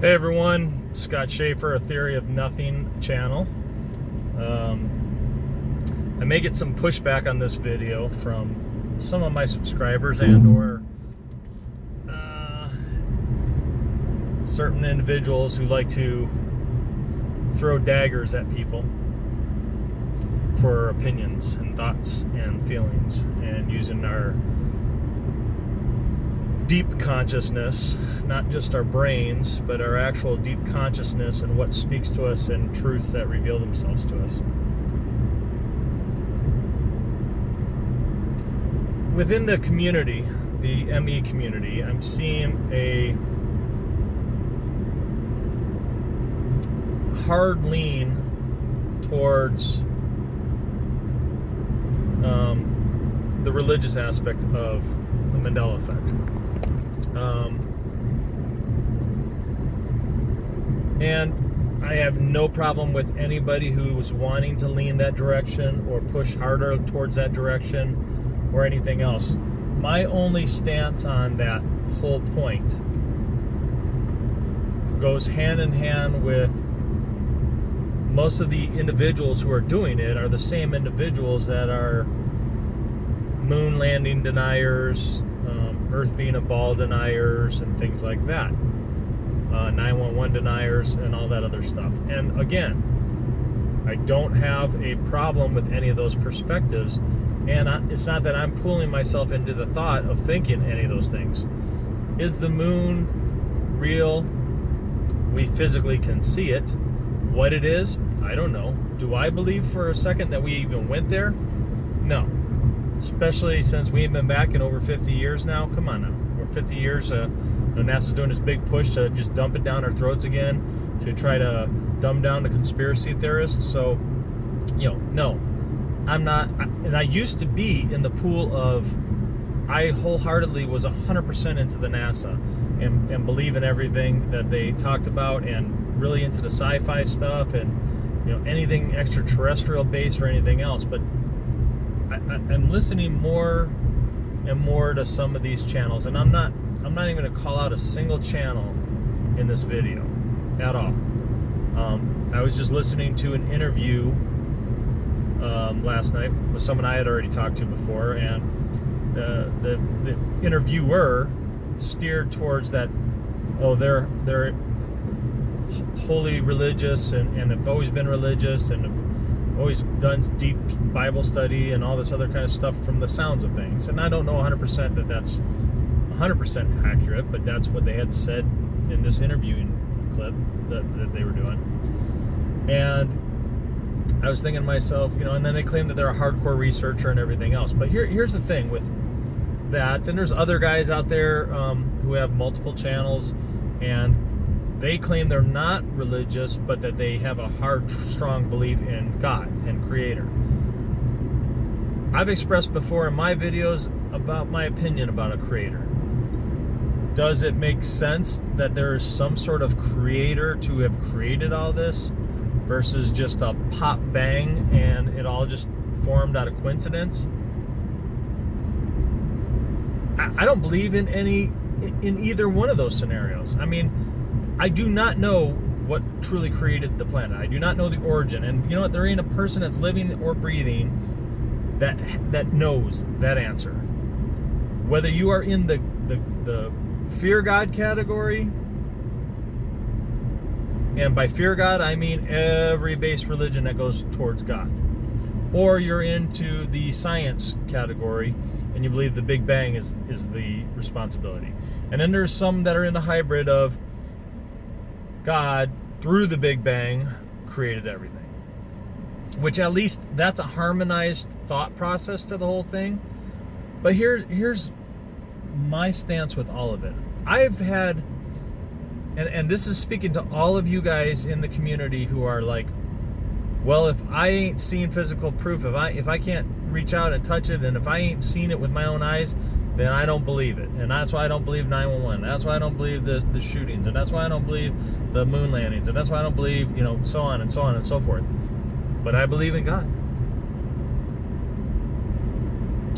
Hey everyone, Scott Schaefer, A Theory of Nothing channel. I may get some pushback on this video from some of my subscribers and or certain individuals who like to throw daggers at people for opinions and thoughts and feelings and using our deep consciousness, not just our brains, but our actual deep consciousness and what speaks to us and truths that reveal themselves to us. Within the community, the ME community, I'm seeing a hard lean towards the religious aspect of the Mandela effect. And I have no problem with anybody who is wanting to lean that direction or push harder towards that direction or anything else. My only stance on that whole point goes hand in hand with most of the individuals who are doing it are the same individuals that are moon landing deniers, Earth being a ball deniers, and things like that. 911 deniers and all that other stuff. And again, I don't have a problem with any of those perspectives, and it's not that I'm pulling myself into the thought of thinking any of those things. Is the moon real? We physically can see it. What it is, I don't know. Do I believe for a second that we even went there? No. Especially since we've been back in over 50 years now. Come on now. We're 50 years. NASA's doing this big push to just dump it down our throats again to try to dumb down the conspiracy theorists. So, no. I'm not. And I used to be in the pool of, I wholeheartedly was 100% into the NASA and believe in everything that they talked about and really into the sci-fi stuff and, anything extraterrestrial based or anything else. But I'm listening more and more to some of these channels, and I'm not even going to call out a single channel in this video at all. I was just listening to an interview last night with someone I had already talked to before, and the interviewer steered towards that. Oh, they're wholly religious and have always been religious and have always done deep Bible study and all this other kind of stuff from the sounds of things. And I don't know 100% that that's 100% accurate, but that's what they had said in this interviewing clip that they were doing. And I was thinking to myself, and then they claim that they're a hardcore researcher and everything else. But here's the thing with that, and there's other guys out there who have multiple channels, and they claim they're not religious, but that they have a hard, strong belief in God and Creator. I've expressed before in my videos about my opinion about a Creator. Does it make sense that there is some sort of Creator to have created all this versus just a pop bang and it all just formed out of coincidence? I don't believe in either one of those scenarios. I mean, I do not know what truly created the planet. I do not know the origin. And you know what? There ain't a person that's living or breathing that knows that answer. Whether you are in the fear God category, and by fear God, I mean every base religion that goes towards God, or you're into the science category and you believe the Big Bang is the responsibility. And then there's some that are in the hybrid of God, through the Big Bang, created everything. Which at least that's a harmonized thought process to the whole thing. But here's my stance with all of it. I've had, and this is speaking to all of you guys in the community who are like, well, if I ain't seen physical proof, if I can't reach out and touch it, and if I ain't seen it with my own eyes, then I don't believe it. And that's why I don't believe 911. That's why I don't believe the shootings. And that's why I don't believe the moon landings. And that's why I don't believe, so on and so on and so forth. But I believe in God.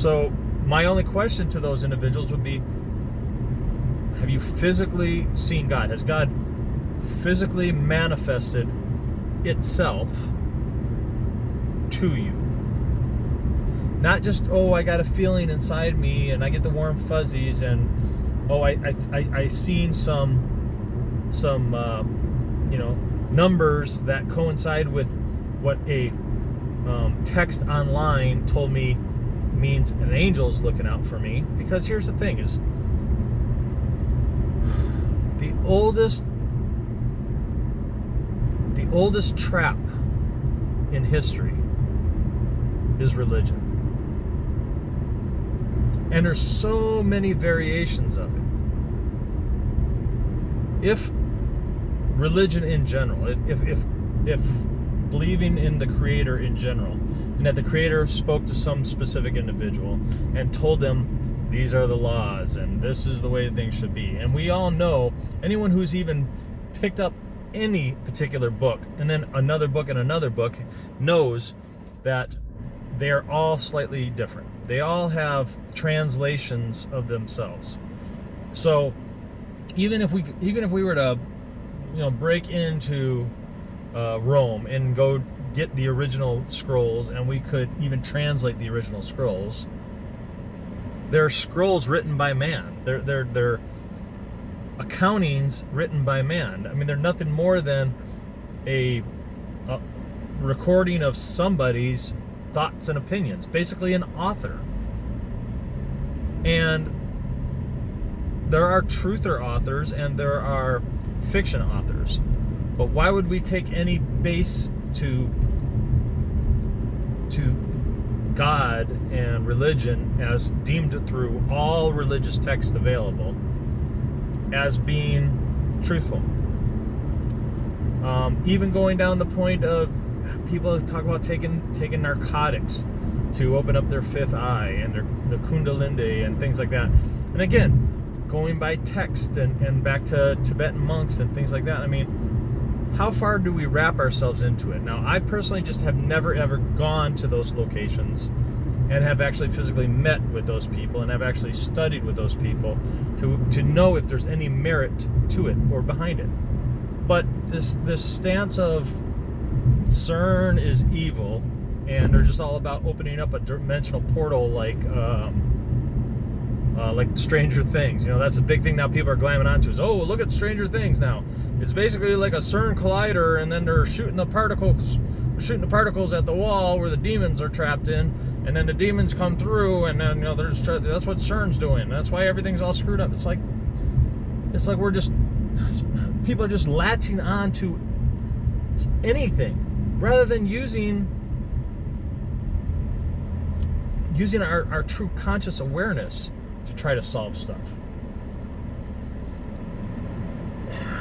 So my only question to those individuals would be, have you physically seen God? Has God physically manifested itself to you. Not just, oh, I got a feeling inside me and I get the warm fuzzies, and oh, I seen some numbers that coincide with what a text online told me means an angel's looking out for me. Because here's the thing: is the oldest trap in history is religion. And there's so many variations of it. If religion in general, if believing in the Creator in general, and that the Creator spoke to some specific individual and told them these are the laws and this is the way things should be. And we all know, anyone who's even picked up any particular book and then another book and another book knows that they are all slightly different. They all have translations of themselves. So even if we were to break into Rome and go get the original scrolls, and we could even translate the original scrolls, they're scrolls written by man. They're accountings written by man. I mean, they're nothing more than a recording of somebody's thoughts and opinions, basically an author. And there are truther authors and there are fiction authors. But why would we take any base to God and religion, as deemed through all religious texts available, as being truthful? Even going down the point of people talk about taking narcotics to open up their fifth eye and their kundalini and things like that. And again, going by text and back to Tibetan monks and things like that. I mean, how far do we wrap ourselves into it? Now, I personally just have never ever gone to those locations and have actually physically met with those people and have actually studied with those people to know if there's any merit to it or behind it. But this stance of CERN is evil and they're just all about opening up a dimensional portal like Stranger Things. That's a big thing now people are glamming onto is, oh, look at Stranger Things now. It's basically like a CERN collider, and then they're shooting the particles at the wall where the demons are trapped in, and then the demons come through, and then that's what CERN's doing. That's why everything's all screwed up. It's like people are just latching on to anything rather than using our true conscious awareness to try to solve stuff.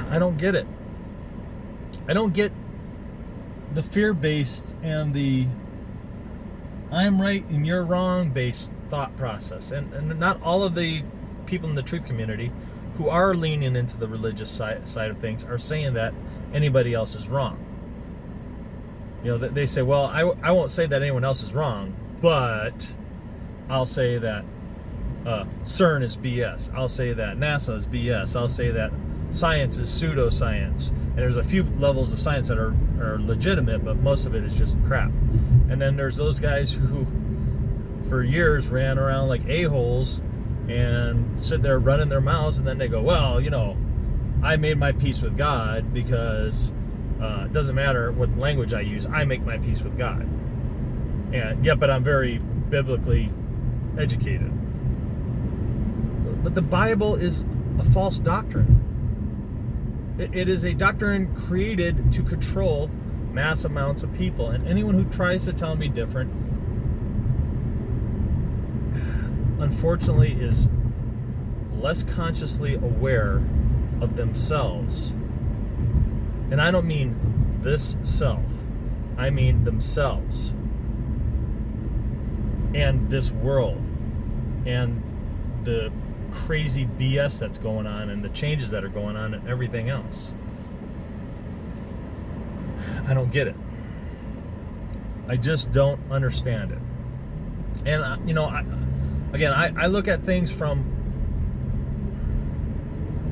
I don't get it. I don't get the fear-based and the I'm right and you're wrong based thought process. And not all of the people in the truth community who are leaning into the religious side of things are saying that anybody else is wrong. They say, well, I won't say that anyone else is wrong, but I'll say that CERN is BS. I'll say that NASA is BS. I'll say that science is pseudoscience. And there's a few levels of science that are legitimate, but most of it is just crap. And then there's those guys who, for years, ran around like a-holes and sit there running their mouths, and then they go, well, I made my peace with God because it doesn't matter what language I use, I make my peace with God. And yeah, but I'm very biblically educated. But the Bible is a false doctrine. It is a doctrine created to control mass amounts of people. And anyone who tries to tell me different, unfortunately, is less consciously aware of themselves. And I don't mean this self. I mean themselves. And this world. And the crazy BS that's going on and the changes that are going on and everything else. I don't get it. I just don't understand it. And I look at things from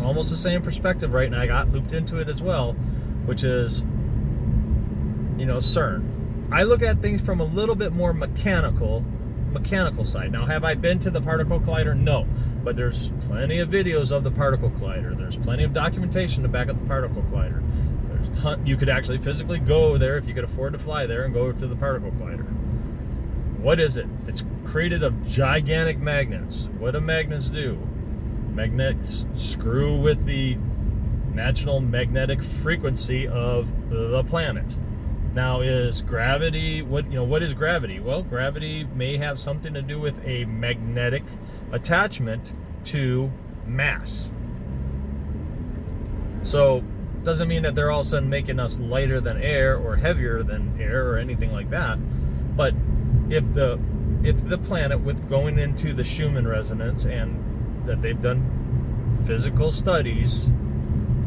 almost the same perspective, right? And I got looped into it as well, which is, CERN. I look at things from a little bit more mechanical side. Now, have I been to the particle collider? No, but there's plenty of videos of the particle collider. There's plenty of documentation to back up the particle collider. You could actually physically go there if you could afford to fly there and go to the particle collider. What is it? It's created of gigantic magnets. What do magnets do? Magnets screw with the natural magnetic frequency of the planet. Now, is gravity, what is gravity? Well, gravity may have something to do with a magnetic attachment to mass. So, doesn't mean that they're all of a sudden making us lighter than air or heavier than air or anything like that. But if the planet, with going into the Schumann resonance, and that they've done physical studies,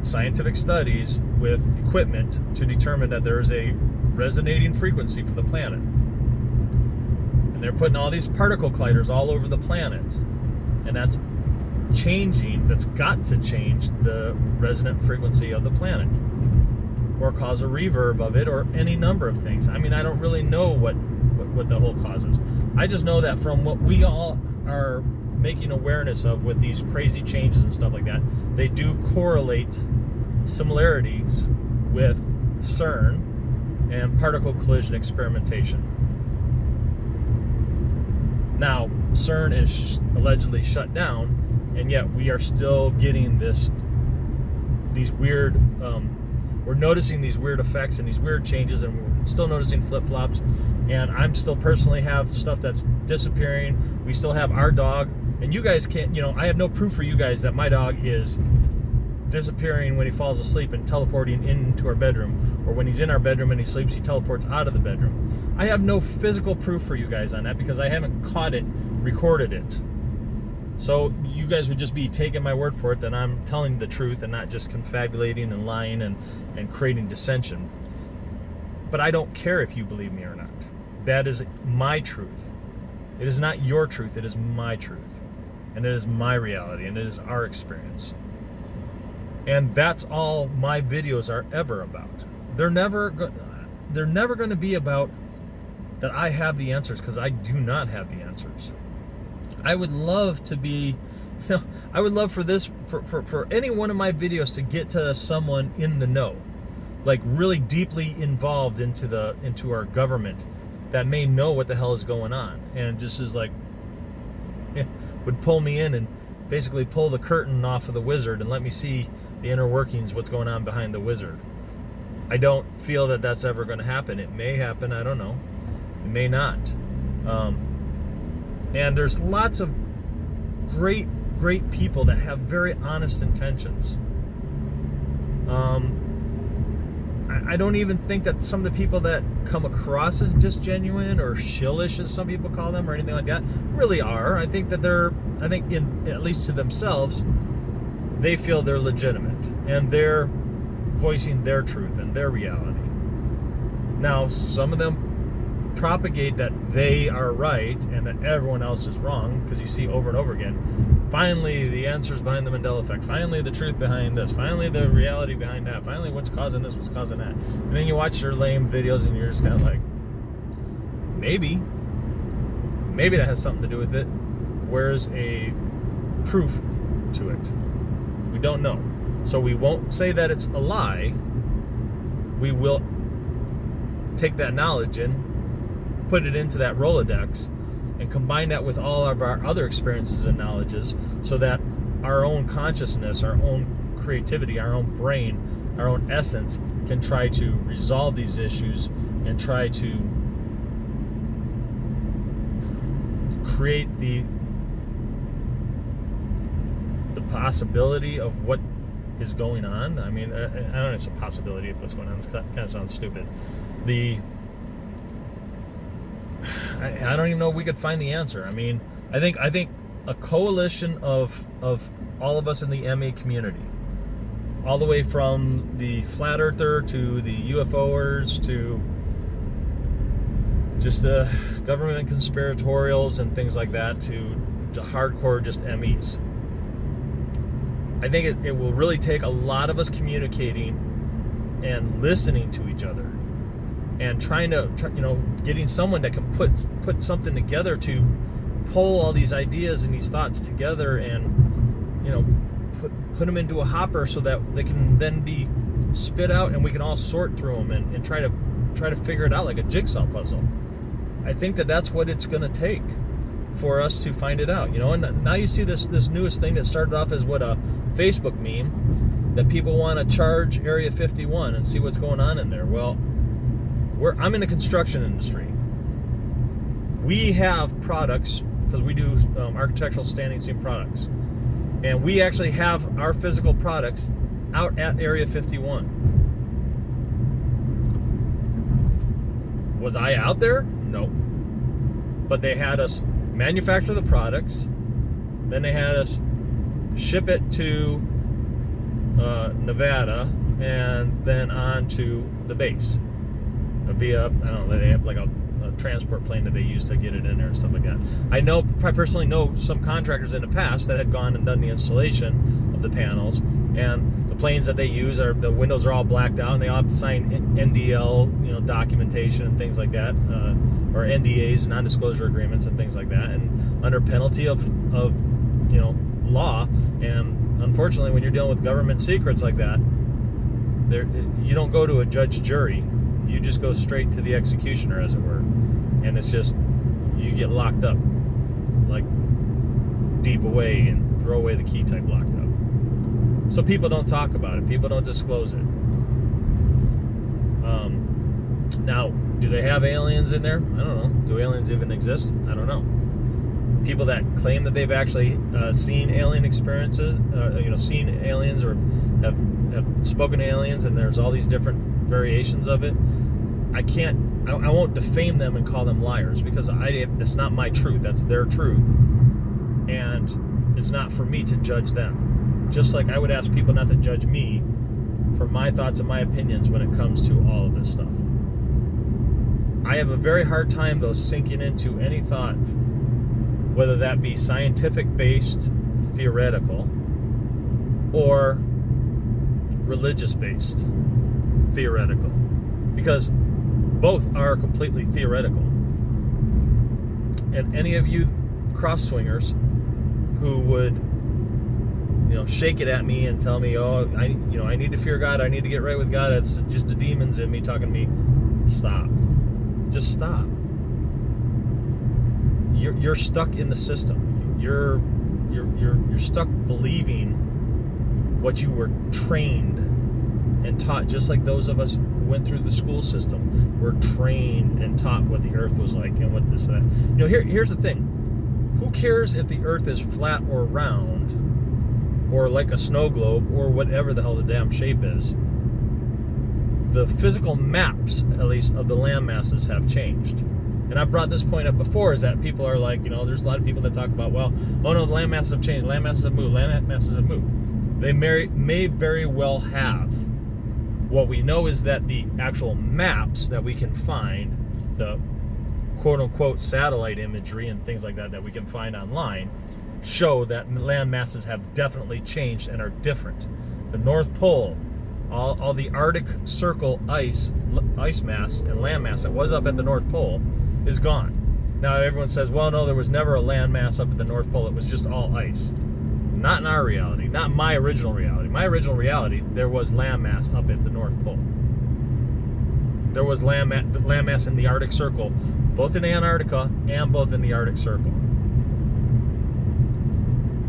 scientific studies with equipment to determine that there is a resonating frequency for the planet, and they're putting all these particle colliders all over the planet, and that's got to change the resonant frequency of the planet, or cause a reverb of it, or any number of things. I mean, I don't really know what the whole cause is. I just know that from what we all are making awareness of with these crazy changes and stuff like that, they do correlate similarities with CERN and particle collision experimentation. Now, CERN is allegedly shut down, and yet we are still getting these weird, we're noticing these weird effects and these weird changes, and we're still noticing flip-flops, and I'm still personally have stuff that's disappearing. We still have our dog, and you guys can't, I have no proof for you guys that my dog is disappearing when he falls asleep and teleporting into our bedroom, or when he's in our bedroom and he sleeps, he teleports out of the bedroom. I have no physical proof for you guys on that because I haven't caught it, recorded it. So you guys would just be taking my word for it that I'm telling the truth and not just confabulating and lying and creating dissension. But I don't care if you believe me or not. That is my truth. It is not your truth, it is my truth. And it is my reality, and it is our experience. And that's all my videos are ever about. They're never going to be about that I have the answers, because I do not have the answers. I would love to be, I would love for this, for any one of my videos to get to someone in the know, like really deeply involved into our government, that may know what the hell is going on, and just is like, would pull me in and basically pull the curtain off of the wizard and let me see the inner workings, what's going on behind the wizard. I don't feel that that's ever going to happen. It may happen, I don't know. It may not. And there's lots of great people that have very honest intentions. I don't even think that some of the people that come across as disgenuine or shillish, as some people call them, or anything like that, really are. I think that at least to themselves, they feel they're legitimate, and they're voicing their truth and their reality. Now, some of them propagate that they are right and that everyone else is wrong, because you see over and over again, finally the answers behind the Mandela effect, finally the truth behind this, finally the reality behind that, finally what's causing this, what's causing that. And then you watch their lame videos and you're just kind of like, maybe that has something to do with it. Where's a proof to it? We don't know. So we won't say that it's a lie. We will take that knowledge and put it into that Rolodex and combine that with all of our other experiences and knowledges, so that our own consciousness, our own creativity, our own brain, our own essence can try to resolve these issues and try to create the possibility of what is going on. I mean, I don't know, it's a possibility of what's going on. It kind of sounds stupid. I don't even know if we could find the answer. I mean, I think a coalition of all of us in the MA community, all the way from the flat earther to the UFOers to just the government conspiratorials and things like that, to hardcore just MEs. I think it will really take a lot of us communicating and listening to each other, and getting someone that can put something together to pull all these ideas and these thoughts together, and put them into a hopper so that they can then be spit out, and we can all sort through them and try to figure it out like a jigsaw puzzle. I think that's what it's going to take for us to find it out. And now you see this newest thing that started off as a Facebook meme, that people want to charge Area 51 and see what's going on in there. Well, I'm in the construction industry. We have products, because we do architectural standing seam products, and we actually have our physical products out at Area 51. Was I out there? No. But they had us manufacture the products, then they had us ship it to Nevada, and then on to the base via, I don't know, they have like a transport plane that they use to get it in there and stuff like that. I personally know some contractors in the past that had gone and done the installation of the panels, and the planes that they use the windows are all blacked out, and they all have to sign NDL, documentation and things like that, or NDAs, non-disclosure agreements and things like that, and under penalty of law. And unfortunately, when you're dealing with government secrets like that, you don't go to a judge jury. You just go straight to the executioner, as it were. And it's just, you get locked up, like deep away and throw away the key type locked up. So people don't talk about it. People don't disclose it. Now, do they have aliens in there? I don't know. Do aliens even exist? I don't know. People that claim that they've actually seen alien experiences, seen aliens, or have spoken to aliens, and there's all these different variations of it. I won't defame them and call them liars, because it's not my truth. That's their truth, and it's not for me to judge them. Just like I would ask people not to judge me for my thoughts and my opinions when it comes to all of this stuff. I have a very hard time, though, sinking into any thought, whether that be scientific-based, theoretical, or religious-based, theoretical, because both are completely theoretical. And any of you cross-swingers who would, shake it at me and tell me, I need to fear God, I need to get right with God, it's just the demons in me talking to me, stop. Just stop. You're stuck in the system. You're stuck believing what you were trained and taught, just like those of us who went through the school system were trained and taught what the earth was like and what this that. Here's the thing. Who cares if the earth is flat or round or like a snow globe or whatever the hell the damn shape is? The physical maps, at least, of the land masses have changed. And I've brought this point up before, is that people are like, there's a lot of people that talk about, the land masses have changed, land masses have moved, land masses have moved. They may very well have. What we know is that the actual maps that we can find, the quote-unquote satellite imagery and things like that we can find online, show that land masses have definitely changed and are different. The North Pole, all the Arctic Circle ice mass and land mass that was up at the North Pole is gone. Now everyone says, no, there was never a land mass up at the North Pole. It was just all ice. Not in our reality. Not my original reality. My original reality, there was land mass up at the North Pole. There was land mass in the Arctic Circle, both in Antarctica and both in the Arctic Circle.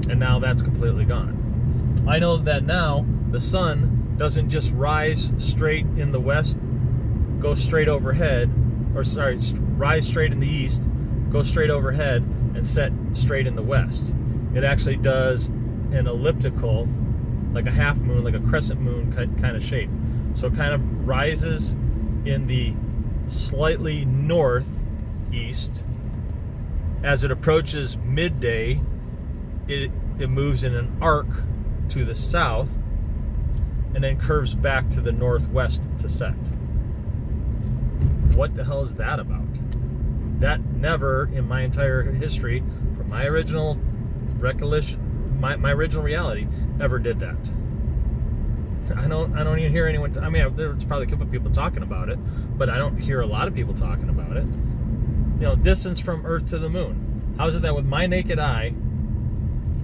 And now that's completely gone. I know that now the sun doesn't just rise straight in the west, go straight overhead, rise straight in the east, go straight overhead, and set straight in the west. It actually does an elliptical, like a half moon, like a crescent moon kind of shape. So it kind of rises in the slightly northeast. As it approaches midday, it moves in an arc to the south, and then curves back to the northwest to set. What the hell is that about? That never, in my entire history, from my original my original reality ever did that. I don't even hear anyone. I mean, there's probably a couple of people talking about it, but I don't hear a lot of people talking about it. You know, distance from Earth to the moon. How is it that with my naked eye,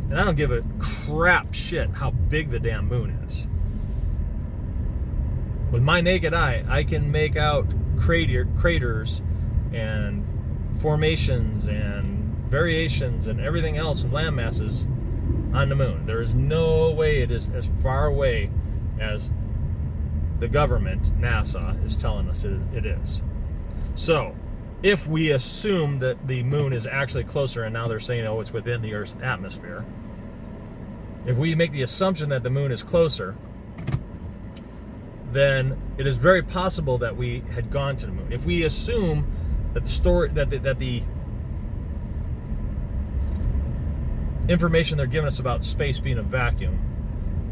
and I don't give a crap shit how big the damn moon is. With my naked eye, I can make out craters and formations and variations and everything else of land masses on the moon. There is no way it is as far away as the government, NASA, is telling us it is. So, if we assume that the moon is actually closer, and now they're saying, oh, it's within the Earth's atmosphere, if we make the assumption that the moon is closer, then it is very possible that we had gone to the moon. If we assume that the information they're giving us about space being a vacuum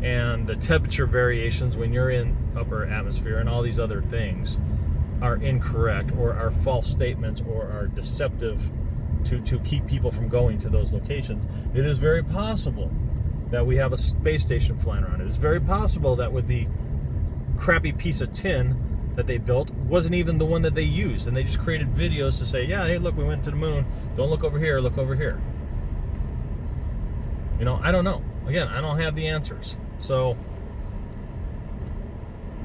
and the temperature variations when you're in upper atmosphere and all these other things are incorrect or are false statements or are deceptive to keep people from going to those locations, it is very possible that we have a space station flying around. It is very possible that with the crappy piece of tin that they built wasn't even the one that they used, and they just created videos to say, yeah, hey, look, we went to the moon. Don't look over here, look over here. You know, I don't know. Again, I don't have the answers. So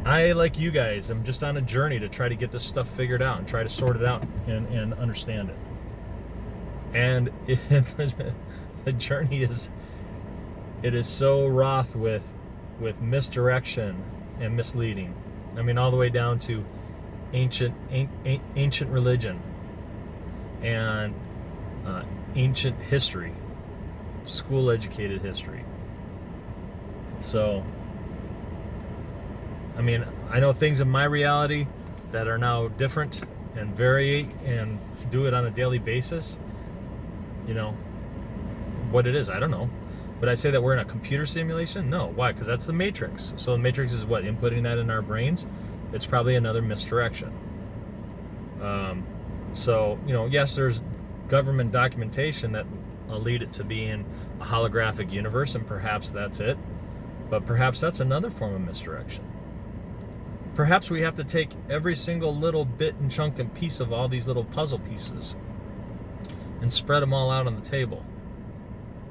I, like you guys, am just on a journey to try to get this stuff figured out and try to sort it out and understand it. And the journey is so wroth with misdirection and misleading. I mean, all the way down to ancient religion and ancient history, school-educated history. So, I mean, I know things in my reality that are now different and vary and do it on a daily basis. You know, what it is, I don't know. But I say that we're in a computer simulation? No. Why? Because that's the Matrix. So the Matrix is what? Inputting that in our brains? It's probably another misdirection. So, you know, yes, there's government documentation that will lead it to being a holographic universe, and perhaps that's it. But perhaps that's another form of misdirection. Perhaps we have to take every single little bit and chunk and piece of all these little puzzle pieces and spread them all out on the table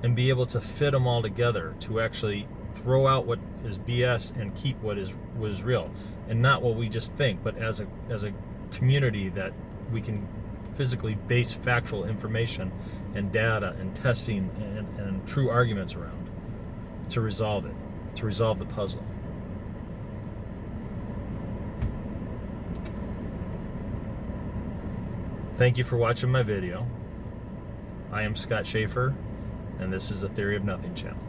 and be able to fit them all together to actually throw out what is BS and keep what is real, and not what we just think, but as a community that we can physically base factual information and data and testing and true arguments around to resolve it, to resolve the puzzle. Thank you for watching my video. I am Scott Schaefer, and this is the Theory of Nothing channel.